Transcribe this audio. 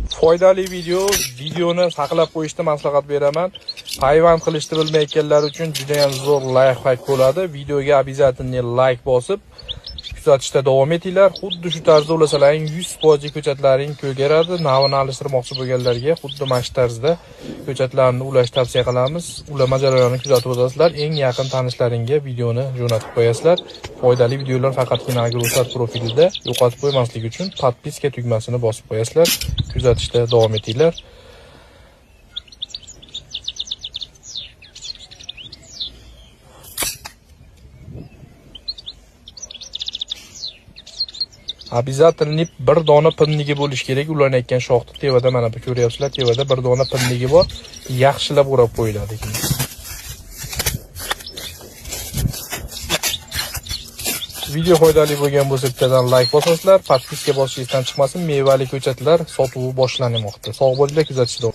Foydali videoni saqlab qo'yishni maslahat beraman. Payvand qilishni bilmayotganlar uchun juda ham zo'r layfhack bo'ladi. Videoga обязательно like bosib kuzatishda davom etinglar. Xuddi shu tarzda ulasalaring 100% ko'chatlaring ko'karadi. Navini alishtirmoqchi bo'lganlarga xuddi mana shu tarzda ko'chatlarni ulashni tavsiya qilamiz. Ulama jarayonini kuzatib o'tasizlar. Eng yaqin tanishlaringga videoni jo'natib qo'yasizlar. Foydali videolar faqatgina Agrosat profilida yo'qotib qo'ymaslik uchun podpiska tugmasini bosib qo'yasizlar. Kuzatishda davom etinglar. Обязательно bir dona pinnigi bo'lish kerak. Ulanayotgan shoxni tevada mana bu ko'ryapsizlar, tevada bir dona pinnigi bor. Yaxshilab o'rab qo'yiladi. Video foydali bo'lgan bo'lsa bittadan like bosasizlar, podpiska bosishingizdan chiqmasin. Mevali ko'chatlar sotuvi boshlanmoqda. Sog' bo'linglar, kuzatishda.